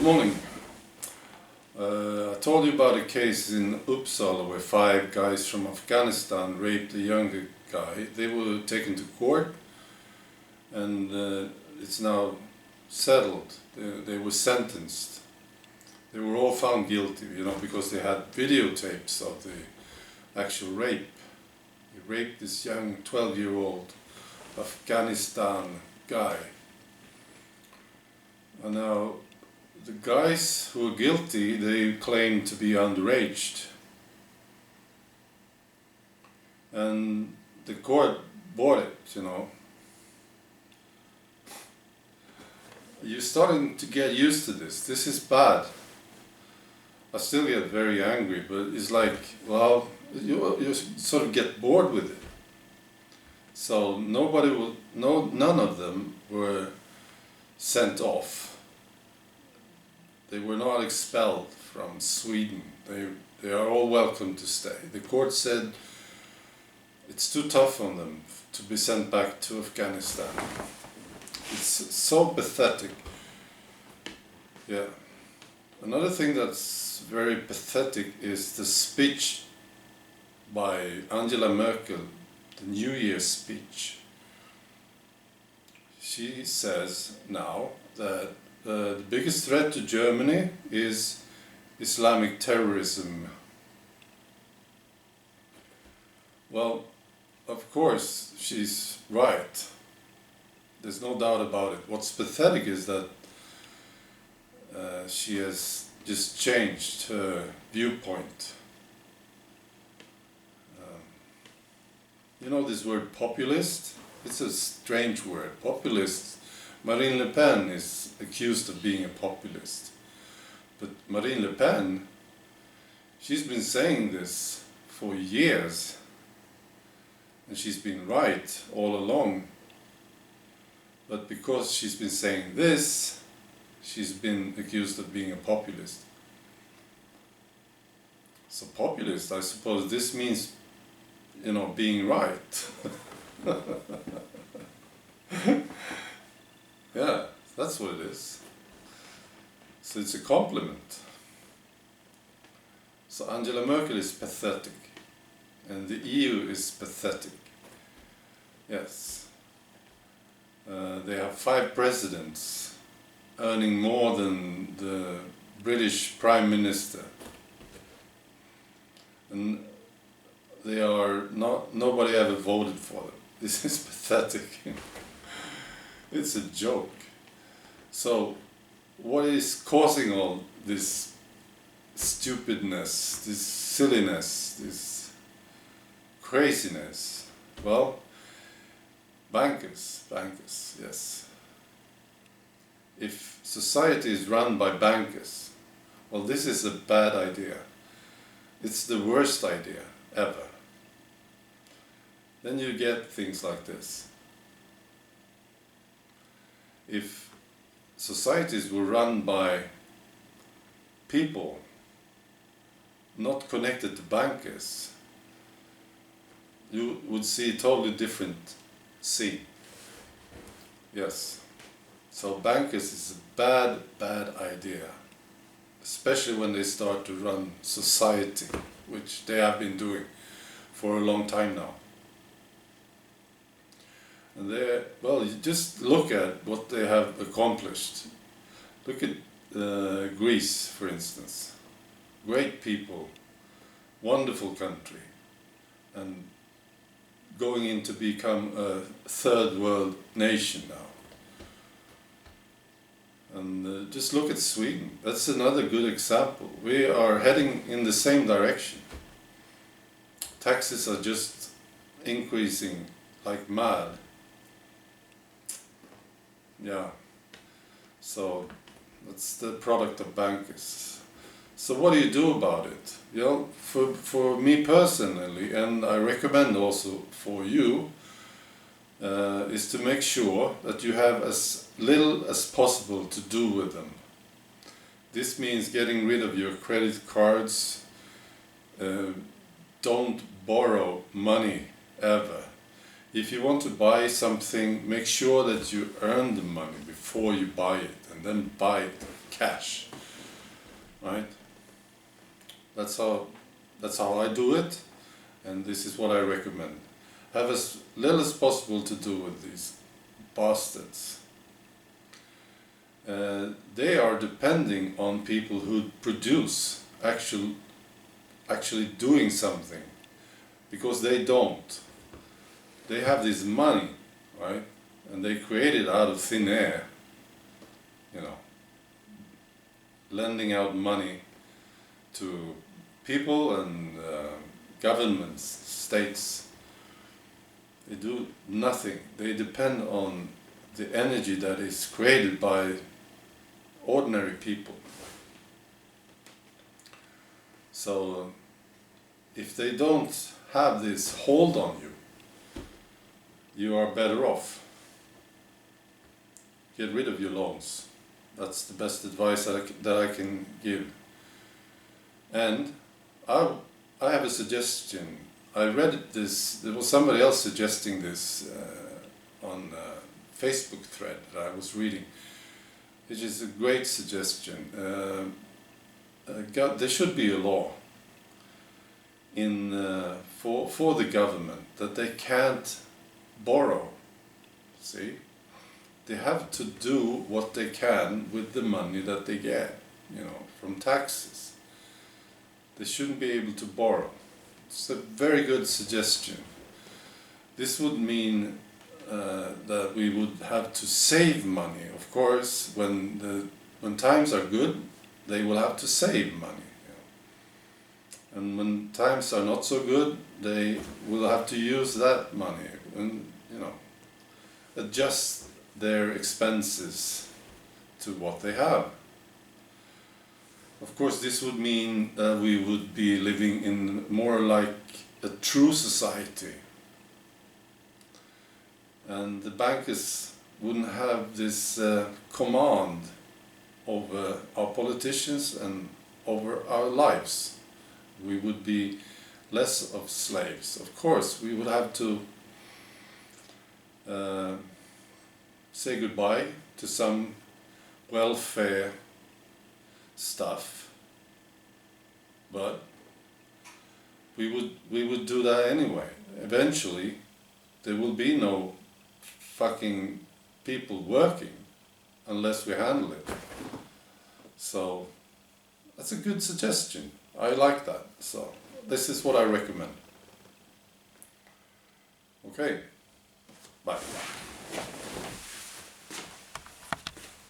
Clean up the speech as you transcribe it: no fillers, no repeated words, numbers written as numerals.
morning. I told you about a case in Uppsala where 5 guys from Afghanistan raped a younger guy. They were taken to court and it's now settled. They were sentenced. They were all found guilty, because they had videotapes of the actual rape. He raped this young 12-year-old Afghanistan guy. And now the guys who are guilty, they claim to be underage. And the court bought it, You're starting to get used to this. This is bad. I still get very angry, but it's like, well, you sort of get bored with it. So none of them were sent off. They were not expelled from Sweden. They are all welcome to stay. The court said it's too tough on them to be sent back to Afghanistan. It's so pathetic. Yeah. Another thing that's very pathetic is the speech by Angela Merkel, the New Year's speech. She says now that the biggest threat to Germany is Islamic terrorism. Well, of course, she's right. There's no doubt about it. What's pathetic is that she has just changed her viewpoint. This word populist? It's a strange word. Populist. Marine Le Pen is accused of being a populist. But Marine Le Pen, she's been saying this for years. And she's been right all along. But because she's been saying this, she's been accused of being a populist. So populist, I suppose this means, being right. Yeah, that's what it is. So it's a compliment. So Angela Merkel is pathetic. And the EU is pathetic. Yes. They have 5 presidents earning more than the British Prime Minister. And they are nobody ever voted for them. This is pathetic. It's a joke. So what is causing all this stupidness, this silliness, this craziness? Well, bankers, yes. If society is run by bankers, well, this is a bad idea. It's the worst idea ever. Then you get things like this. If societies were run by people not connected to bankers, you would see a totally different scene. Yes. So bankers is a bad idea, especially when they start to run society, which they have been doing for a long time now. And you just look at what they have accomplished. Look at Greece, for instance. Great people, wonderful country, and going in to become a third world nation now. And just look at Sweden. That's another good example. We are heading in the same direction. Taxes are just increasing like mad. Yeah, so that's the product of bankers. So what do you do about it? For me personally, and I recommend also for you, is to make sure that you have as little as possible to do with them. This means getting rid of your credit cards. Don't borrow money ever. If you want to buy something, make sure that you earn the money before you buy it, and then buy it cash. right? That's how I do it, and this is what I recommend. Have as little as possible to do with these bastards. They are depending on people who produce actually doing something, because they don't. They have this money, right? And they create it out of thin air, you know, lending out money to people and governments, states. They do nothing. They depend on the energy that is created by ordinary people. So if they don't have this hold on you, you are better off. Get rid of your loans. That's the best advice that I can give. And I have a suggestion. I read this, there was somebody else suggesting this on a Facebook thread that I was reading, which is a great suggestion. There should be a law for the government that they can't borrow. See? They have to do what they can with the money that they get, you know, from taxes. They shouldn't be able to borrow. It's a very good suggestion. This would mean that we would have to save money. Of course, when times are good, they will have to save money. You know. And when times are not so good, they will have to use that money and, you know, adjust their expenses to what they have. Of course, this would mean that we would be living in more like a true society. And the bankers wouldn't have this command over our politicians and over our lives. We would be less of slaves. Of course, we would have to say goodbye to some welfare stuff, but we would do that anyway. Eventually, there will be no fucking people working unless we handle it. So that's a good suggestion. I like that. So this is what I recommend. Okay, bye.